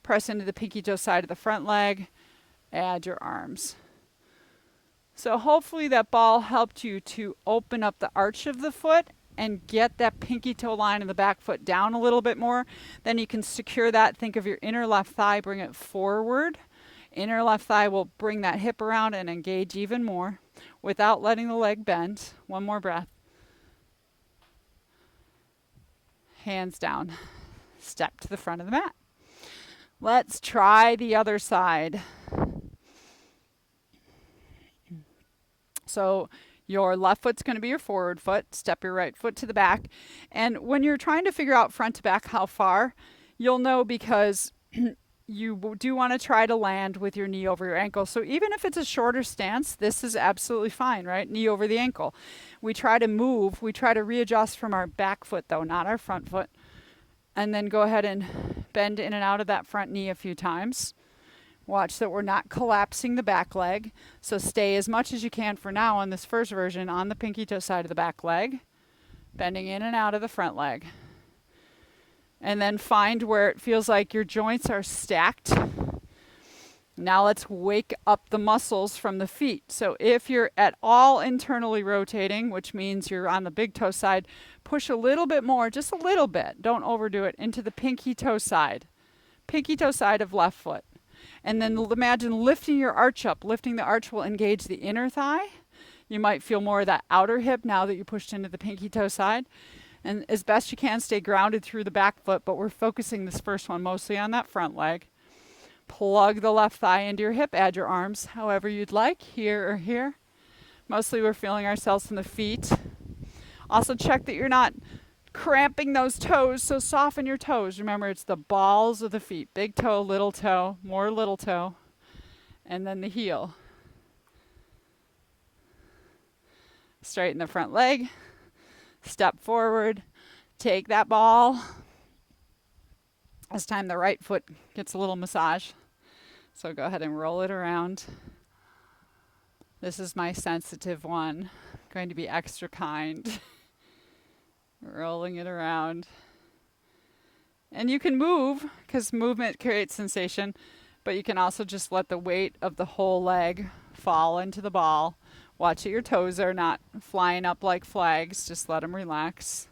Press into the pinky toe side of the front leg. Add your arms. So hopefully that ball helped you to open up the arch of the foot and get that pinky toe line in the back foot down a little bit more. Then you can secure that. Think of your inner left thigh. Bring it forward. Inner left thigh will bring that hip around and engage even more without letting the leg bend. One more breath. Hands down. Step to the front of the mat. Let's try the other side. So your left foot's going to be your forward foot. Step your right foot to the back. And when you're trying to figure out front to back how far, you'll know because you do want to try to land with your knee over your ankle. So even if it's a shorter stance, this is absolutely fine, right? Knee over the ankle. We try to move. We try to readjust from our back foot, though, not our front foot. And then go ahead and bend in and out of that front knee a few times. Watch that we're not collapsing the back leg. So stay as much as you can for now on this first version on the pinky toe side of the back leg. Bending in and out of the front leg. And then find where it feels like your joints are stacked. Now let's wake up the muscles from the feet. So if you're at all internally rotating, which means you're on the big toe side, push a little bit more, just a little bit, don't overdo it, into the pinky toe side. Pinky toe side of left foot. And then imagine lifting your arch up. Lifting the arch will engage the inner thigh. You might feel more of that outer hip now that you pushed into the pinky toe side. And as best you can, stay grounded through the back foot, but we're focusing this first one mostly on that front leg. Plug the left thigh into your hip, add your arms however you'd like, here or here. Mostly we're feeling ourselves from the feet. Also check that you're not cramping those toes, so soften your toes. Remember, it's the balls of the feet. Big toe, more little toe, and then the heel. Straighten the front leg. Step forward, take that ball. This time the right foot gets a little massage. So go ahead and roll it around. This is my sensitive one. I'm going to be extra kind. Rolling it around. And you can move, because movement creates sensation, but you can also just let the weight of the whole leg fall into the ball. Watch that your toes are not flying up like flags. Just let them relax.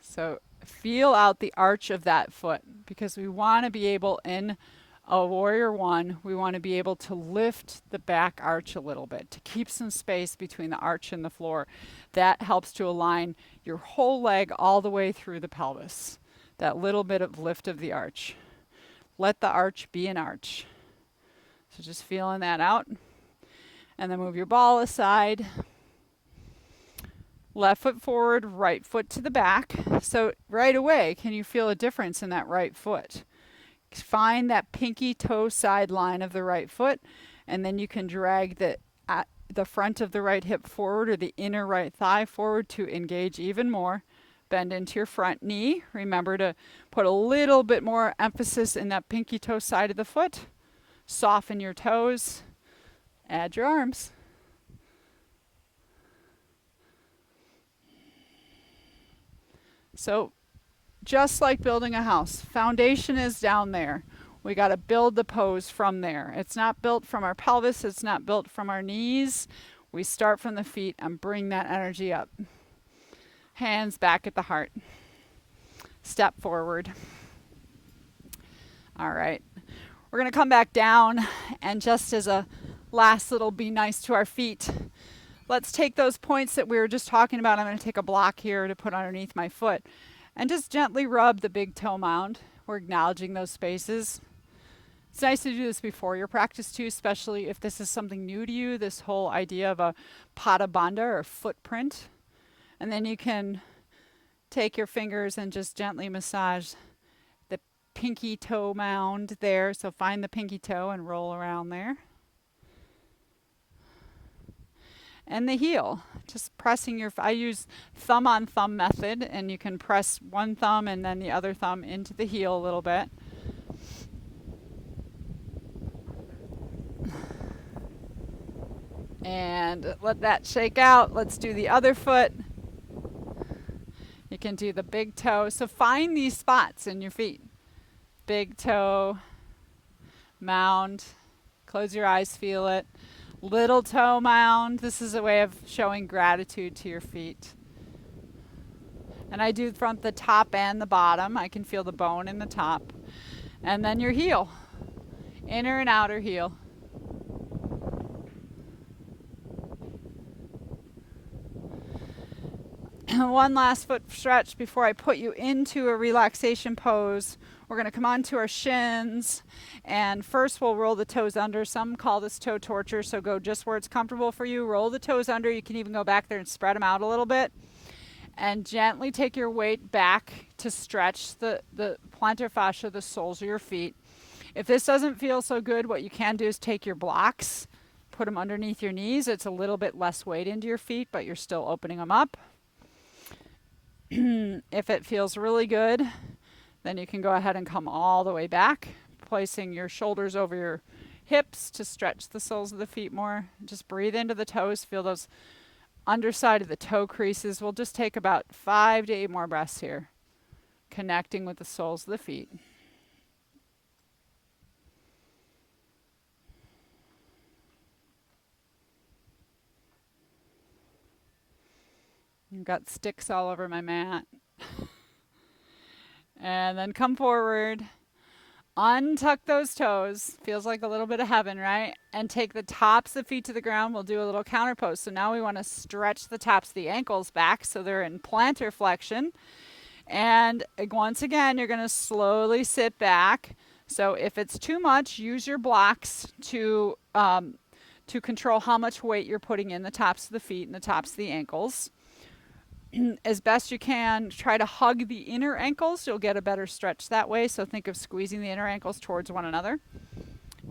So feel out the arch of that foot, because we want to be able, in a warrior one, we want to be able to lift the back arch a little bit to keep some space between the arch and the floor. That helps to align your whole leg all the way through the pelvis. That little bit of lift of the arch. Let the arch be an arch. So just feeling that out. And then move your ball aside. Left foot forward, right foot to the back. So right away, can you feel a difference in that right foot? Find that pinky toe side line of the right foot, and then you can drag the front of the right hip forward or the inner right thigh forward to engage even more. Bend into your front knee. Remember to put a little bit more emphasis in that pinky toe side of the foot. Soften your toes. Add your arms. So just like building a house, foundation is down there. We got to build the pose from there. It's not built from our pelvis. It's not built from our knees. We start from the feet and bring that energy up. Hands back at the heart. Step forward. All right. We're going to come back down, and just as a last little be nice to our feet, let's take those points that we were just talking about. I'm going to take a block here to put underneath my foot and just gently rub the big toe mound. We're acknowledging those spaces. It's nice to do this before your practice too, especially if this is something new to you, this whole idea of a Baddha Bandha or footprint. And then you can take your fingers and just gently massage the pinky toe mound there. So find the pinky toe and roll around there. And the heel, just pressing I use thumb on thumb method, and you can press one thumb and then the other thumb into the heel a little bit. And let that shake out. Let's do the other foot. You can do the big toe. So find these spots in your feet. Big toe, mound, close your eyes, feel it. Little toe mound. This is a way of showing gratitude to your feet. And I do from the top and the bottom. I can feel the bone in the top. And then your heel. Inner and outer heel. One last foot stretch before I put you into a relaxation pose. We're going to come onto our shins, and first we'll roll the toes under. Some call this toe torture, so go just where it's comfortable for you. Roll the toes under. You can even go back there and spread them out a little bit. And gently take your weight back to stretch the plantar fascia, the soles of your feet. If this doesn't feel so good, what you can do is take your blocks, put them underneath your knees. It's a little bit less weight into your feet, but you're still opening them up. If it feels really good, then you can go ahead and come all the way back, placing your shoulders over your hips to stretch the soles of the feet more. Just breathe into the toes, feel those underside of the toe creases. We'll just take about 5 to 8 more breaths here, connecting with the soles of the feet. I've got sticks all over my mat. And then come forward. Untuck those toes. Feels like a little bit of heaven, right? And take the tops of the feet to the ground. We'll do a little counter pose. So now we want to stretch the tops of the ankles back so they're in plantar flexion. And once again, you're going to slowly sit back. So if it's too much, use your blocks to control how much weight you're putting in the tops of the feet and the tops of the ankles. As best you can, try to hug the inner ankles. You'll get a better stretch that way. So think of squeezing the inner ankles towards one another.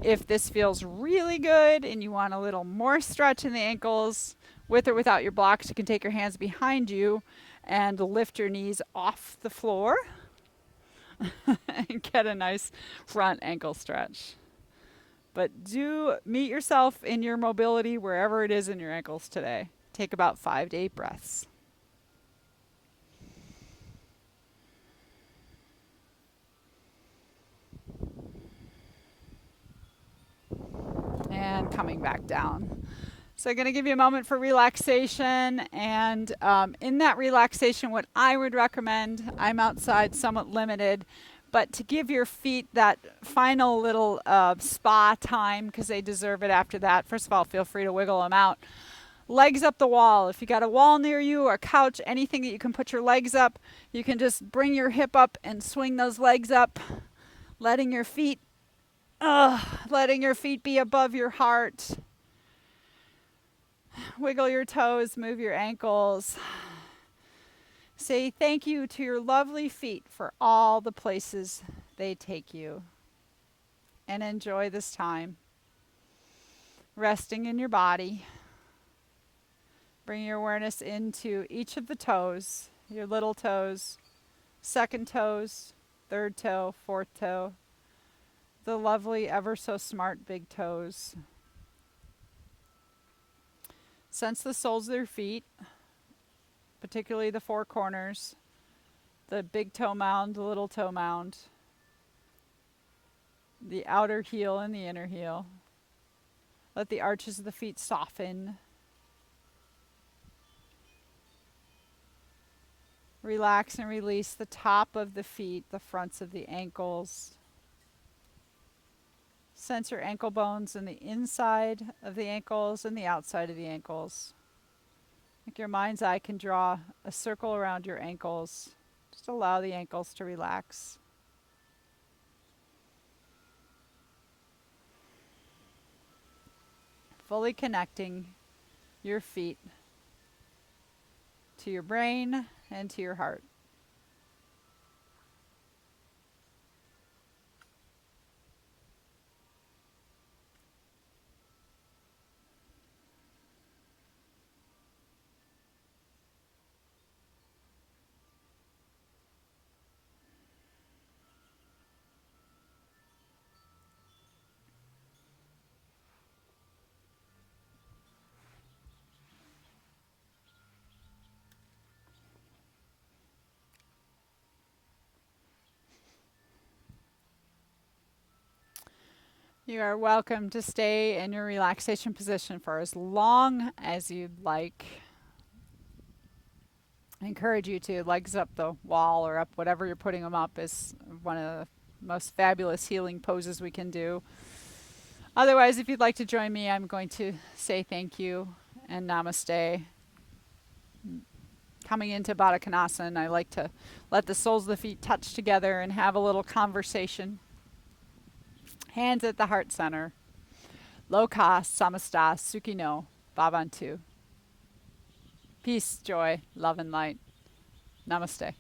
If this feels really good and you want a little more stretch in the ankles, with or without your blocks, you can take your hands behind you and lift your knees off the floor and get a nice front ankle stretch. But do meet yourself in your mobility wherever it is in your ankles today. Take about 5 to 8 breaths. and coming back down. So I'm going to give you a moment for relaxation, and in that relaxation, what I would recommend, I'm outside somewhat limited, but to give your feet that final little spa time, because they deserve it after that. First of all, feel free to wiggle them out. Legs up the wall. If you got a wall near you or a couch, anything that you can put your legs up, you can just bring your hip up and swing those legs up, letting your feet be above your heart. Wiggle your toes, move your ankles. Say thank you to your lovely feet for all the places they take you. And enjoy this time. Resting in your body. Bring your awareness into each of the toes, your little toes, second toes, third toe, fourth toe, the lovely, ever so smart big toes. Sense the soles of their feet, particularly the four corners, the big toe mound, the little toe mound, the outer heel and the inner heel. Let the arches of the feet soften. Relax and release the top of the feet, the fronts of the ankles. Sense your ankle bones in the inside of the ankles and the outside of the ankles. Like your mind's eye can draw a circle around your ankles. Just allow the ankles to relax. Fully connecting your feet to your brain and to your heart. You are welcome to stay in your relaxation position for as long as you'd like. I encourage you to legs up the wall or up whatever you're putting them up is one of the most fabulous healing poses we can do. Otherwise, if you'd like to join me, I'm going to say thank you and namaste. Coming into Baddha Konasana, I like to let the soles of the feet touch together and have a little conversation. Hands at the heart center. Loka samasta sukhino bhavantu. Peace, joy, love, and light. Namaste.